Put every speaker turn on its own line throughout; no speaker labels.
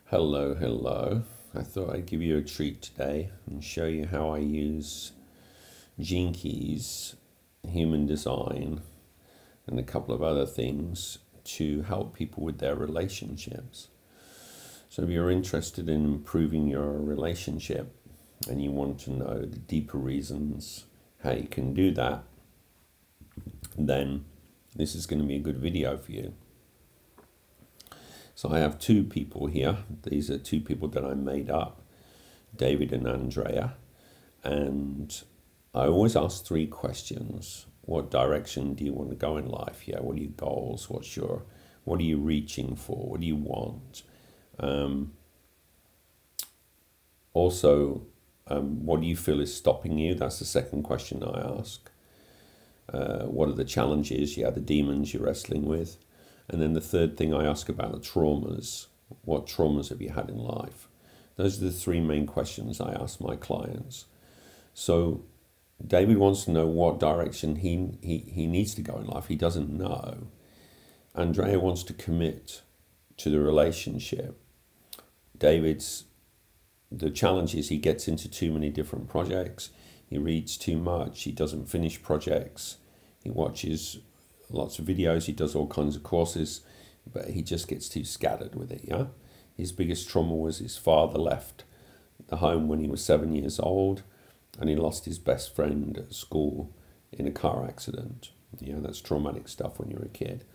Hello, hello. I thought I'd give you a treat today and show you how I use Gene Keys, human design, and a couple of other things to help people with their relationships. So if you're interested in improving your relationship and you want to know the deeper reasons how you can do that, then this is going to be a good video for you. So I have two people here. These are two people that I made up, David and Andrea. And I always ask three questions. What direction do you want to go in life? Yeah, what are your goals? What are you reaching for? What do you want? What do you feel is stopping you? That's the second question I ask. What are the challenges? Yeah, the demons you're wrestling with. And then the third thing I ask about the traumas. What traumas have you had in life? Those are the three main questions I ask my clients. So David wants to know what direction he needs to go in life. He doesn't know. Andrea wants to commit to the relationship. The challenge is he gets into too many different projects. He reads too much. He doesn't finish projects. He watches lots of videos, he does all kinds of courses, but he just gets too scattered with it, yeah? His biggest trauma was his father left the home when he was 7 years old, and he lost his best friend at school in a car accident. Yeah, that's traumatic stuff when you're a kid.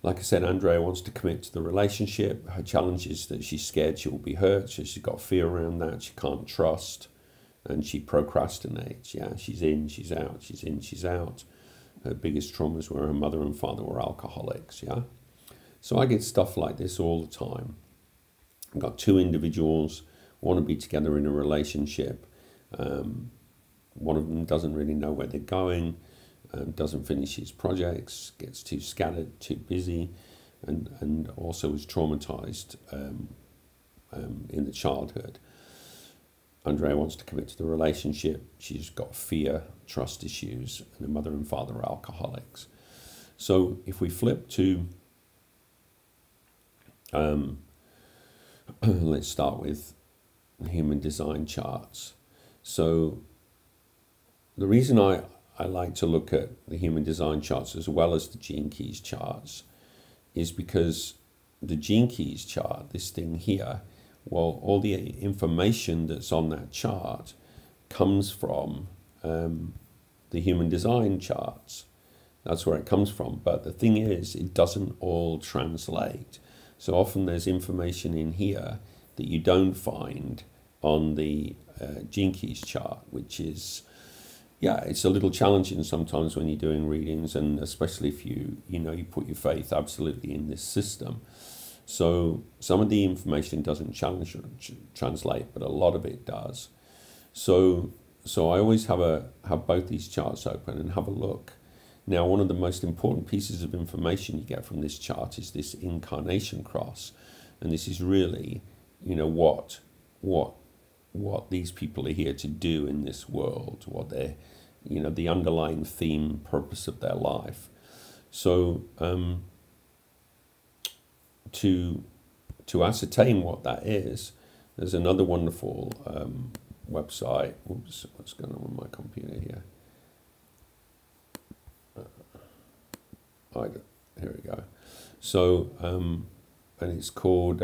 Like I said, Andrea wants to commit to the relationship. Her challenge is that she's scared she will be hurt, so she's got fear around that, she can't trust, and she procrastinates, yeah? She's in, she's out, she's in, she's out. Her biggest traumas were her mother and father were alcoholics, yeah? So I get stuff like this all the time. I've got two individuals, want to be together in a relationship. One of them doesn't really know where they're going, doesn't finish his projects, gets too scattered, too busy, and also was traumatized in the childhood. Andrea wants to commit to the relationship. She's got fear, trust issues, and her mother and father are alcoholics. So if we flip to, let's start with human design charts. So the reason I like to look at the human design charts as well as the Gene Keys charts is because the Gene Keys chart, this thing here, well, all the information that's on that chart comes from the human design charts. That's where it comes from. But the thing is, it doesn't all translate. So often there's information in here that you don't find on the Gene Keys chart, which is, yeah, it's a little challenging sometimes when you're doing readings, and especially if you put your faith absolutely in this system. So some of the information doesn't translate, but a lot of it does. So I always have both these charts open and have a look. Now, one of the most important pieces of information you get from this chart is this incarnation cross, and this is really, what these people are here to do in this world, what they're, the underlying theme, purpose of their life. So to ascertain what that is, there's another wonderful website. Oops, what's going on with my computer here? Here we go. So, and it's called,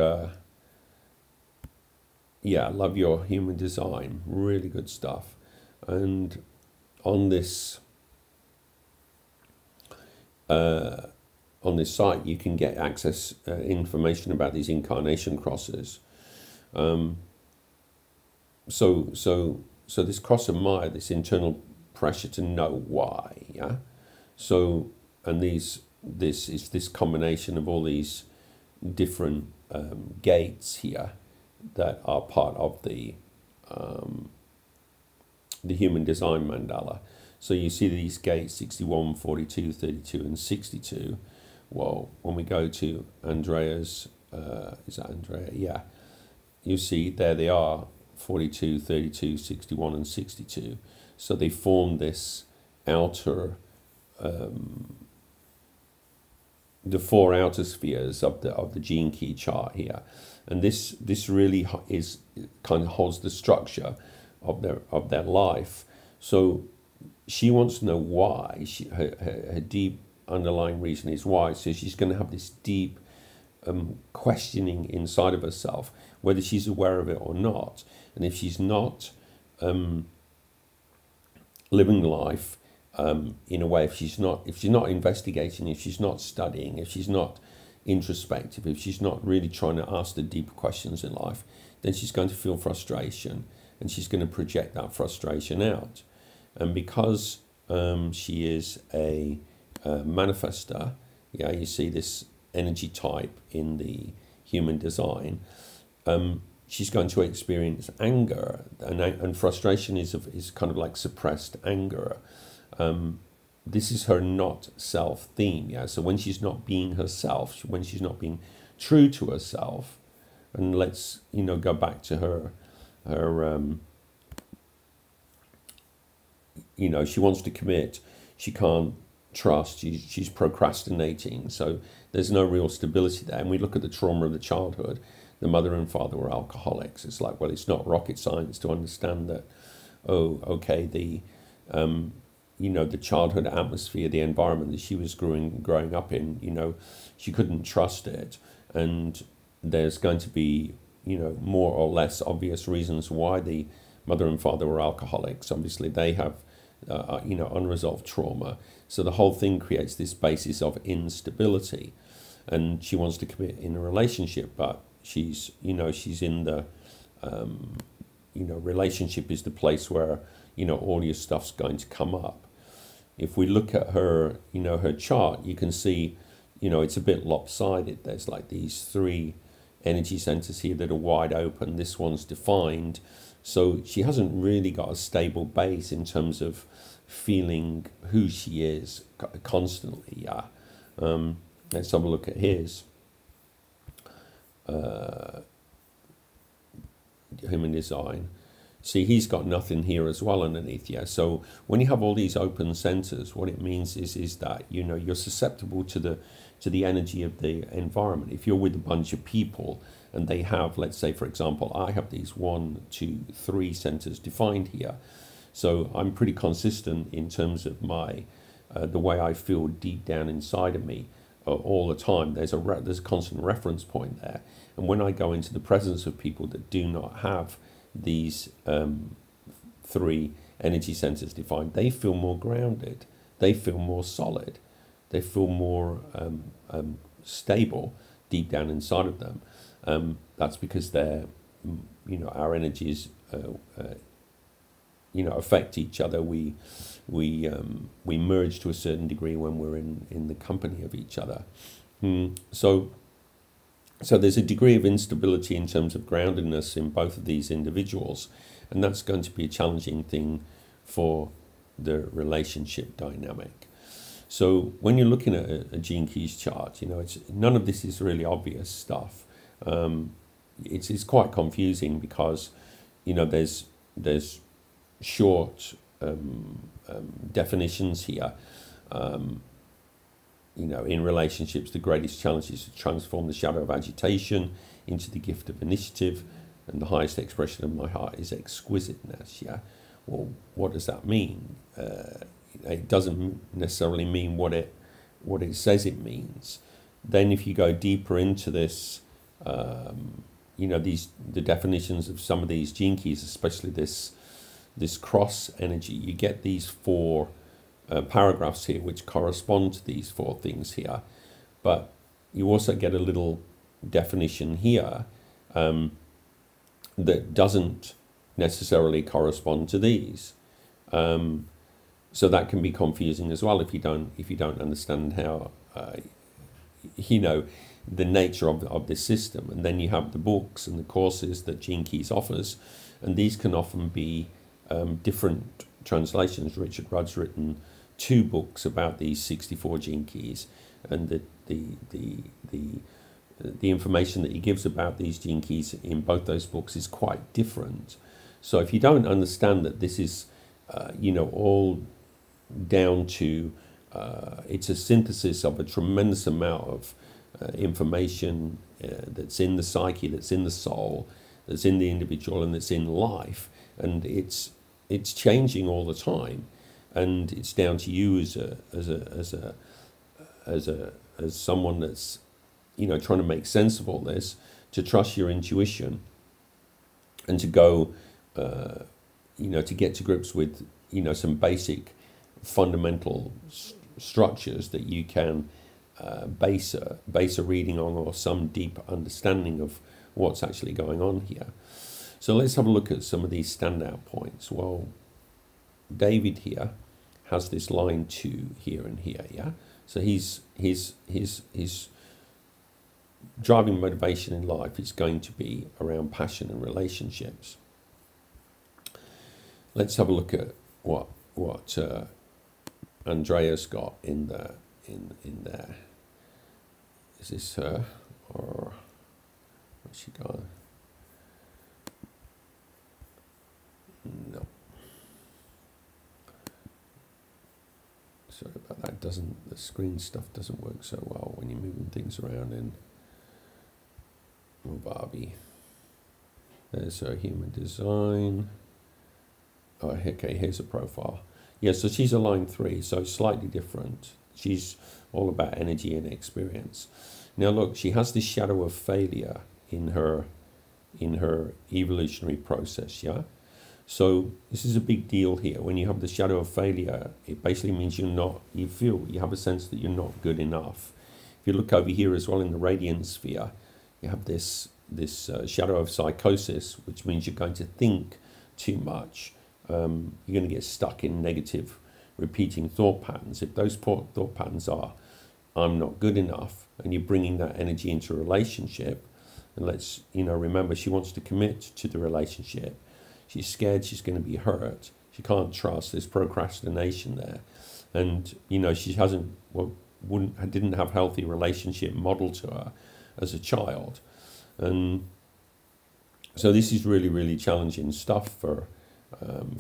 Love Your Human Design. Really good stuff. And on this site, you can get access information about these incarnation crosses. So this cross of Maya, this internal pressure to know why, yeah. So this is this combination of all these different gates here that are part of the human design mandala. So you see these gates 61, 42, 32, and 62. Well, when we go to Andrea's, is that Andrea? Yeah. You see there they are, 42, 32, 61, and 62. So they form this outer the four outer spheres of the gene key chart here, and this really is kind of holds the structure of their life. So she wants to know why. Her deep underlying reason is why. So she's going to have this deep questioning inside of herself, whether she's aware of it or not. And if she's not living life in a way, if she's not investigating, if she's not studying, if she's not introspective, if she's not really trying to ask the deeper questions in life, then she's going to feel frustration, and she's going to project that frustration out. And because she is a manifester, yeah, you see this energy type in the human design, she's going to experience anger, and frustration is kind of like suppressed anger. This is her not self theme, yeah. So when she's not being herself, when she's not being true to herself, and let's go back to her she wants to commit, she can't trust, she's procrastinating, so there's no real stability there. And we look at the trauma of the childhood. The mother and father were alcoholics. It's like, well, it's not rocket science to understand that, oh, okay, the childhood atmosphere, the environment that she was growing up in, she couldn't trust it, and there's going to be more or less obvious reasons why the mother and father were alcoholics. Obviously, they have unresolved trauma. So the whole thing creates this basis of instability, and she wants to commit in a relationship, but she's in the relationship is the place where all your stuff's going to come up. If we look at her her chart, you can see it's a bit lopsided. There's like these three energy centers here that are wide open. This one's defined, so she hasn't really got a stable base in terms of feeling who she is constantly. Yeah. Let's have a look at his human design. See, he's got nothing here as well underneath. Yeah. So when you have all these open centers, what it means is that you're susceptible to the energy of the environment. If you're with a bunch of people and they have, let's say, for example, I have these 1, 2, 3 centers defined here. So I'm pretty consistent in terms of my the way I feel deep down inside of me all the time. There's a constant reference point there. And when I go into the presence of people that do not have these 3 energy centers defined, they feel more grounded, they feel more solid, they feel more stable deep down inside of them. That's because they're, our energies, affect each other. We merge to a certain degree when we're in the company of each other. So there's a degree of instability in terms of groundedness in both of these individuals, and that's going to be a challenging thing for the relationship dynamic. So when you're looking at a Gene Keys chart, none of this is really obvious stuff. It's quite confusing because there's short definitions here. In relationships, the greatest challenge is to transform the shadow of agitation into the gift of initiative, and the highest expression of my heart is exquisiteness. Yeah, well, what does that mean? It doesn't necessarily mean what it says it means. Then, if you go deeper into this, the definitions of some of these gene keys, especially this cross energy, you get these 4 paragraphs here which correspond to these 4 things here, but you also get a little definition here that doesn't necessarily correspond to these. So that can be confusing as well if you don't understand how the nature of this system. And then you have the books and the courses that Gene Keys offers, and these can often be different translations. Richard Rudd's written 2 books about these 64 Gene Keys, and the information that he gives about these Gene Keys in both those books is quite different. So if you don't understand that this is all down to it's a synthesis of a tremendous amount of information that's in the psyche, that's in the soul, that's in the individual, and that's in life, and it's changing all the time, and it's down to you as someone that's trying to make sense of all this, to trust your intuition, and to go to get to grips with some basic fundamental structures that you can base a reading on, or some deep understanding of what's actually going on here. So let's have a look at some of these standout points. Well, David here has this line 2 here and here, yeah? So his driving motivation in life is going to be around passion and relationships. Let's have a look at what Andrea's got in there. Is this her, or what's she got? No. Sorry about that. The screen stuff doesn't work so well when you're moving things around in Barbie. There's her human design. Oh, okay, here's a profile. Yeah, so she's a line 3, so slightly different. She's all about energy and experience. Now look, she has this shadow of failure in her evolutionary process, yeah? So this is a big deal here. When you have the shadow of failure, it basically means you have a sense that you're not good enough. If you look over here as well in the radiant sphere, you have this shadow of psychosis, which means you're going to think too much. You're going to get stuck in negative repeating thought patterns. If those thought patterns are, I'm not good enough, and you're bringing that energy into a relationship, and let's, remember, she wants to commit to the relationship. She's scared she's going to be hurt. She can't trust. There's procrastination there. And, she didn't have healthy relationship model to her as a child. And so this is really, really challenging stuff for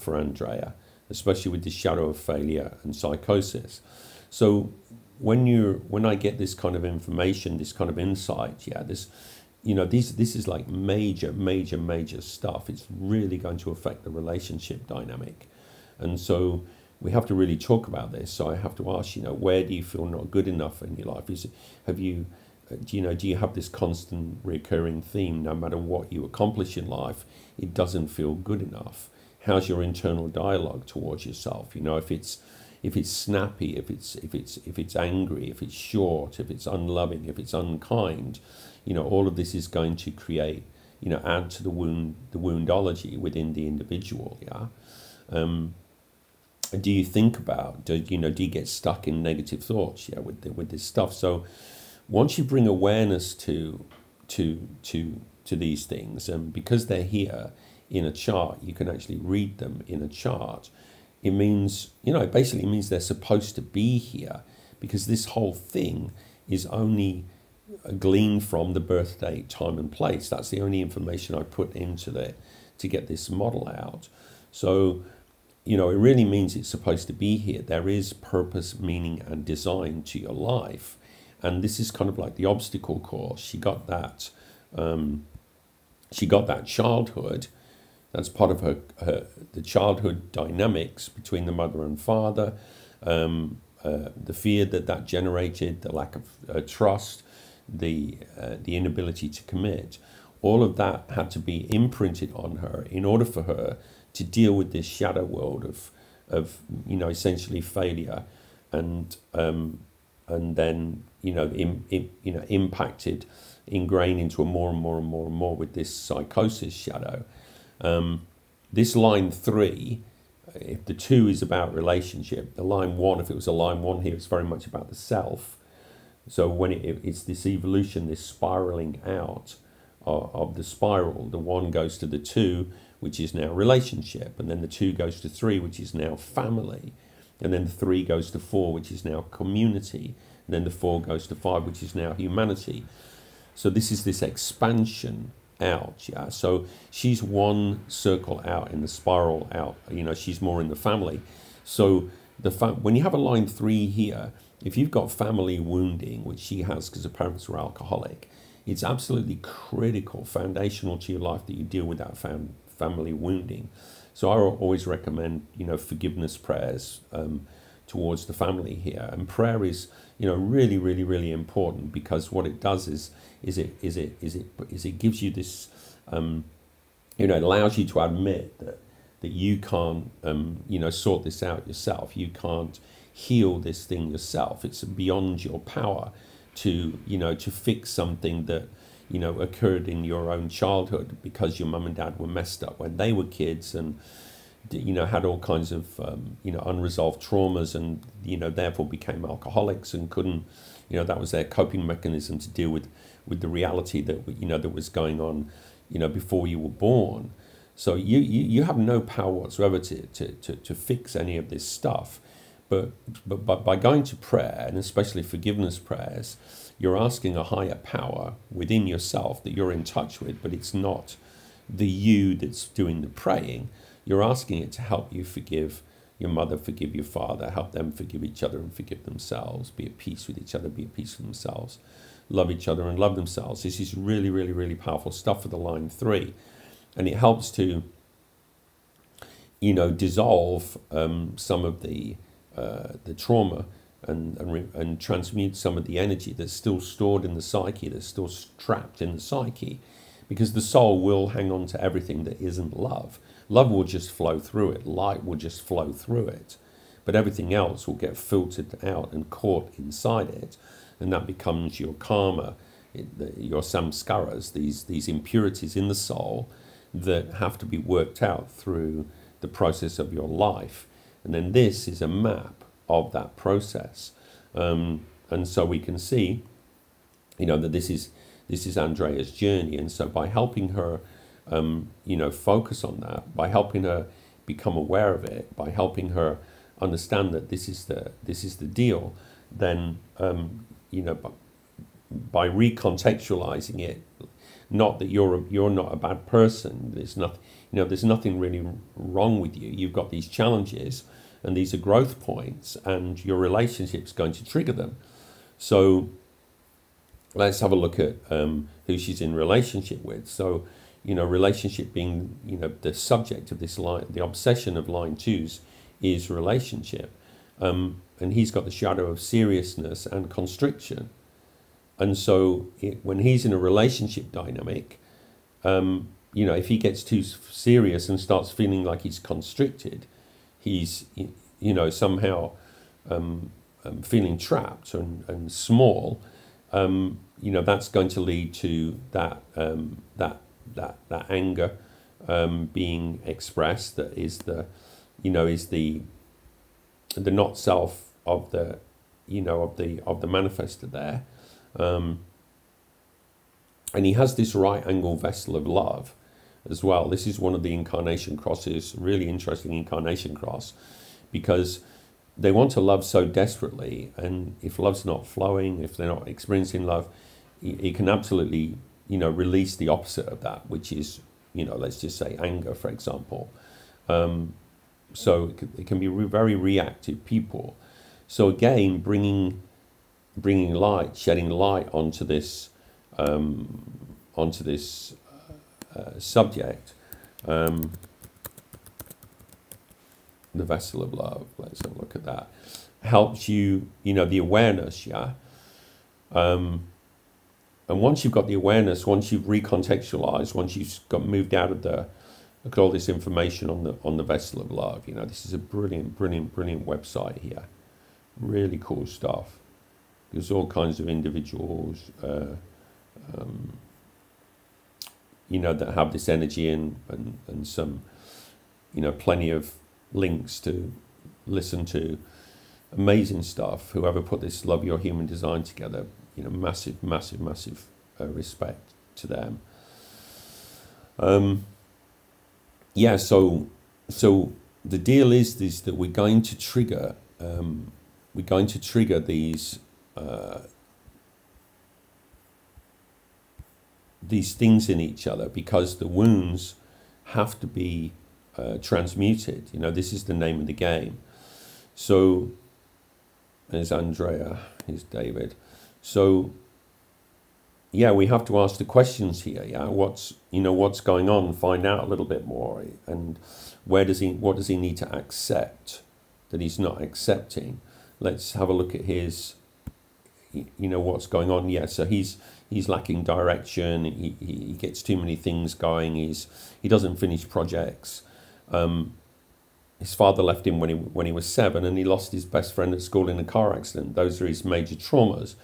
Andrea, especially with this shadow of failure and psychosis. So when I get this kind of information, this kind of insight, this is like major stuff. It's really going to affect the relationship dynamic. And so we have to really talk about this. So I have to ask, where do you feel not good enough in your life? Do you have this constant recurring theme? No matter what you accomplish in life, it doesn't feel good enough. How's your internal dialogue towards yourself? If it's snappy, if it's angry, if it's short, if it's unloving, if it's unkind, all of this is going to create, add to the woundology within the individual. Yeah. Do you think about? Do you get stuck in negative thoughts? Yeah, with this stuff. So once you bring awareness to these things, and because they're here in a chart, you can actually read them in a chart. It means, it basically means they're supposed to be here, because this whole thing is only gleaned from the birth date, time and place. That's the only information I put into there to get this model out. So, it really means it's supposed to be here. There is purpose, meaning, and design to your life. And this is kind of like the obstacle course. She got that childhood. That's part of the childhood dynamics between the mother and father, the fear that generated, the lack of trust, the inability to commit. All of that had to be imprinted on her in order for her to deal with this shadow world of essentially failure, and then impacted, ingrained into a more and more with this psychosis shadow. This line 3, if the 2 is about relationship, the line 1, if it was a line 1 here, it's very much about the self. So when it's this evolution, this spiraling out of the spiral, the 1 goes to the 2, which is now relationship, and then the 2 goes to 3, which is now family, and then the 3 goes to 4, which is now community, and then the 4 goes to 5, which is now humanity. So this is this expansion out, yeah. So she's 1 circle out in the spiral out. She's more in the family. So when you have a line 3 here, if you've got family wounding, which she has because her parents were alcoholic, it's absolutely critical, foundational to your life that you deal with that family wounding. So I always recommend, forgiveness prayers towards the family here. And prayer is, really, really, really important, because what it does is it gives you this, it allows you to admit that you can't, sort this out yourself. You can't heal this thing yourself. It's beyond your power to fix something that, occurred in your own childhood because your mum and dad were messed up when they were kids, and, had all kinds of, unresolved traumas, and, therefore became alcoholics and couldn't, that was their coping mechanism to deal with the reality that, that was going on, before you were born. So you have no power whatsoever to fix any of this stuff. But by going to prayer, and especially forgiveness prayers, you're asking a higher power within yourself that you're in touch with, but it's not the you that's doing the praying. You're asking it to help you forgive your mother, forgive your father, help them forgive each other and forgive themselves, be at peace with each other, be at peace with themselves, love each other and love themselves. This is really, really, really powerful stuff for the line 3. And it helps to, dissolve some of the trauma and transmute some of the energy that's still stored in the psyche, that's still trapped in the psyche, because the soul will hang on to everything that isn't love. Love will just flow through it. Light will just flow through it. But everything else will get filtered out and caught inside it. And that becomes your karma, your samskaras, these impurities in the soul that have to be worked out through the process of your life. And then this is a map of that process. And so we can see, that this is Andrea's journey. And so by helping her, focus on that, by helping her become aware of it, by helping her understand that this is the deal, then, by recontextualizing it, not that you're not a bad person. There's nothing really wrong with you. You've got these challenges, and these are growth points, and your relationship's going to trigger them. So let's have a look at who she's in relationship with. So, relationship being, the subject of this line, the obsession of line 2's is relationship. And he's got the shadow of seriousness and constriction. And so when he's in a relationship dynamic, if he gets too serious and starts feeling like he's constricted, he's, somehow feeling trapped and small, that's going to lead to that anger being expressed, that is the not self of the, of the manifester there. And he has this right angle vessel of love as well. This is one of the incarnation crosses, really interesting incarnation cross, because they want to love so desperately, and if love's not flowing, if they're not experiencing love, it can absolutely, release the opposite of that, which is, let's just say anger, for example. So it can be very reactive people. So again, bringing light, shedding light onto this subject, the vessel of love. Let's have a look at that. Helps you, the awareness, yeah. And once you've got the awareness, once you've recontextualized, once you've moved out of look at all this information on the vessel of love. This is a brilliant website here. Really cool stuff. There's all kinds of individuals, that have this energy and some, plenty of links to listen to. Amazing stuff. Whoever put this Love Your Human Design together, massive respect to them. Yeah, so the deal is that we're going to trigger these things in each other, because the wounds have to be transmuted. This is the name of the game. So there's Andrea, here's David. So yeah, we have to ask the questions here. Yeah, what's going on? Find out a little bit more, and what does he need to accept that he's not accepting? Let's have a look at his, what's going on. Yeah, so he's lacking direction. He gets too many things going. He doesn't finish projects. His father left him when he was 7, and he lost his best friend at school in a car accident. Those are his major traumas.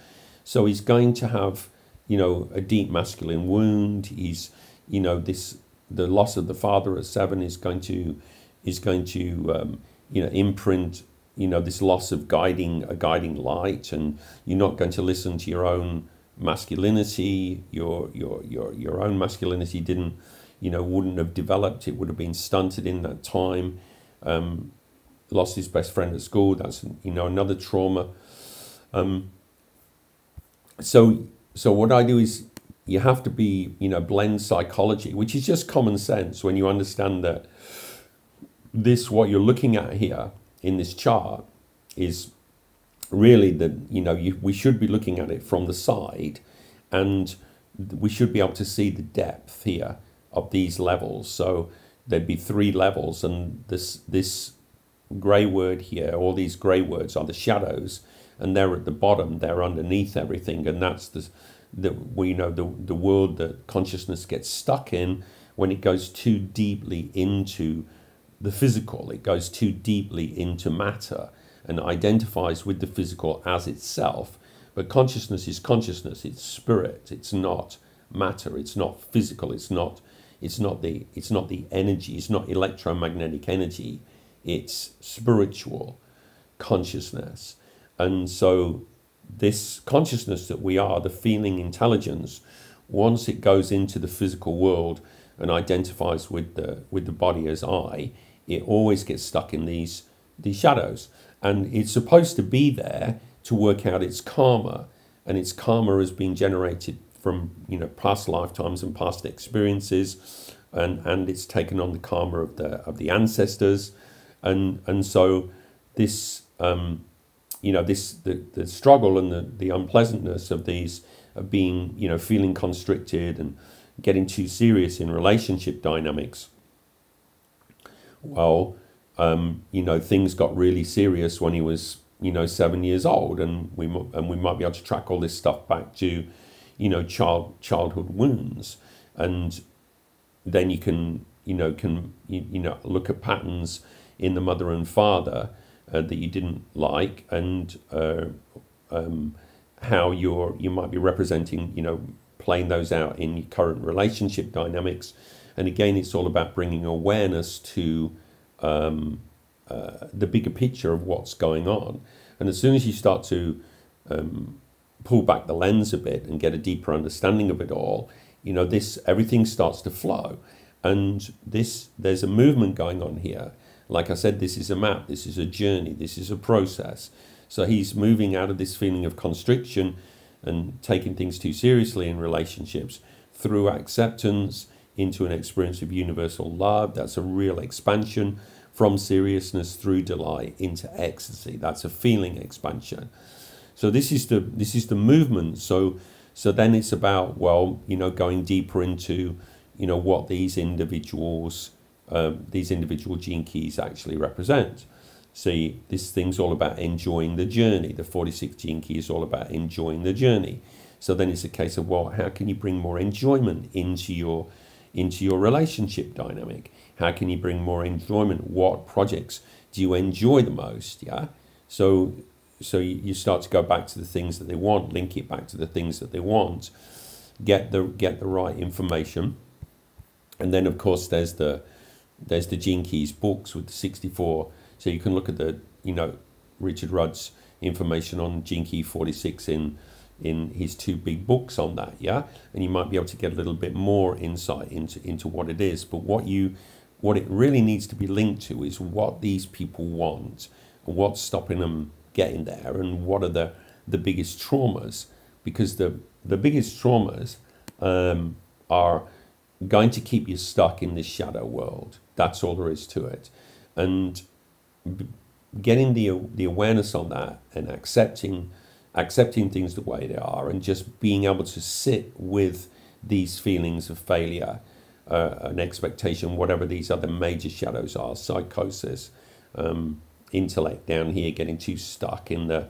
So he's going to have, a deep masculine wound. He's, the loss of the father at 7 is going to imprint, this loss of a guiding light, and you're not going to listen to your own masculinity. Your own masculinity wouldn't have developed. It would have been stunted in that time. Lost his best friend at school. That's another trauma. So what I do is, you have to be, blend psychology, which is just common sense when you understand that what you're looking at here in this chart is really we should be looking at it from the side, and we should be able to see the depth here of these levels. So there'd be 3 levels, and this grey word here, all these grey words are the shadows, and they're at the bottom, they're underneath everything, and that's the world that consciousness gets stuck in when it goes too deeply into the physical. It goes too deeply into matter and identifies with the physical as itself. But consciousness is consciousness. It's spirit. It's not matter. It's not physical. It's not the energy. It's not electromagnetic energy. It's spiritual consciousness. And so this consciousness that we are, the feeling intelligence, once it goes into the physical world and identifies with the body as I, it always gets stuck in these shadows. And it's supposed to be there to work out its karma, and its karma has been generated from past lifetimes and past experiences, and it's taken on the karma of the ancestors, and so this the struggle and the unpleasantness of things, of being feeling constricted and getting too serious in relationship dynamics. Well, things got really serious when he was 7 years old, and we might be able to track all this stuff back to childhood wounds, and then you can look at patterns in the mother and father that you didn't like, and how you might be representing, playing those out in your current relationship dynamics. And again, it's all about bringing awareness to the bigger picture of what's going on. And as soon as you start to pull back the lens a bit and get a deeper understanding of it all, everything starts to flow. And there's a movement going on here. Like I said, this is a map, this is a journey, this is a process. So he's moving out of this feeling of constriction and taking things too seriously in relationships through acceptance into an experience of universal love. That's a real expansion from seriousness through delight into ecstasy. That's a feeling expansion. So this is the movement. So then it's about, going deeper into, what these individual gene keys actually represent. See, this thing's all about enjoying the journey. The 46 gene key is all about enjoying the journey. So then it's a case of, how can you bring more enjoyment into your relationship dynamic? How can you bring more enjoyment? What projects do you enjoy the most? Yeah. So you start to go back to the things that they want, link it back to the things that they want, get the right information, and then of course there's the Gene Keys books with the 64. So you can look at the Richard Rudd's information on Gene Key 46 in his 2 big books on that, yeah, and you might be able to get a little bit more insight into what it is. But what it really needs to be linked to is what these people want, and what's stopping them getting there, and what are the biggest traumas, because the biggest traumas are going to keep you stuck in this shadow world. That's all there is to it. And getting the awareness on that and accepting things the way they are, and just being able to sit with these feelings of failure, an expectation, whatever these other major shadows are, psychosis, intellect down here, getting too stuck in the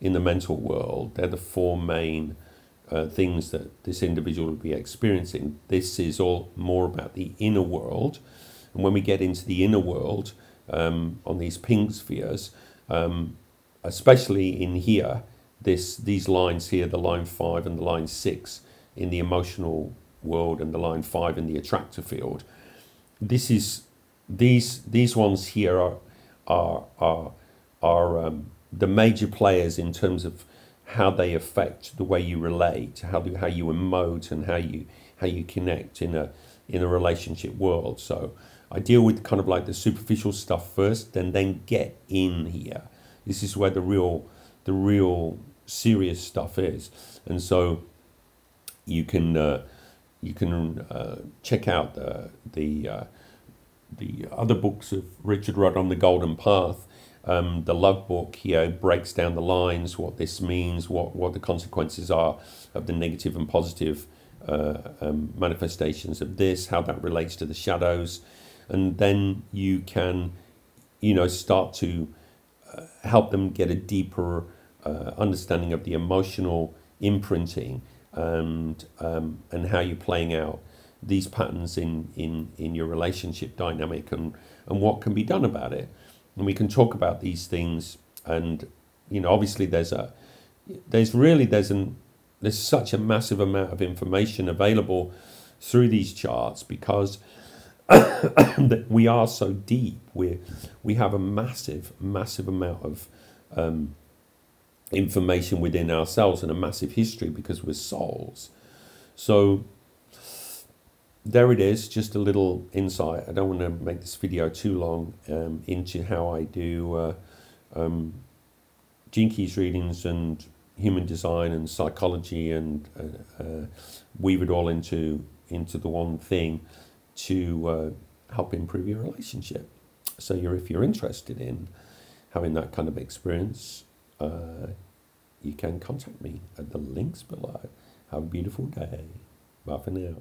mental world. They're the four main things that this individual will be experiencing. This is all more about the inner world. And when we get into the inner world, on these pink spheres, especially in here, these lines here, the line 5 and the line 6 in the emotional world, and the line 5 in the attractor field, these ones here are the major players in terms of how they affect the way you relate, how you emote, and how you connect in a relationship world. So I deal with kind of like the superficial stuff first, and then get in here. This is where the real serious stuff is. And so you can check out the other books of Richard Rudd on the Golden Path. The love book here breaks down the lines, what this means, what the consequences are of the negative and positive manifestations of this, how that relates to the shadows. And then you can, start to help them get a deeper understanding of the emotional imprinting, and how you're playing out these patterns in your relationship dynamic, and what can be done about it. And we can talk about these things. And obviously there's such a massive amount of information available through these charts, because that we are so deep. We have a massive amount of information within ourselves, and a massive history, because we're souls. So there it is, just a little insight. I don't want to make this video too long into how I do Gene Keys readings and human design and psychology, and weave it all into the one thing to help improve your relationship. So if you're interested in having that kind of experience, you can contact me at the links below. Have a beautiful day. Bye for now.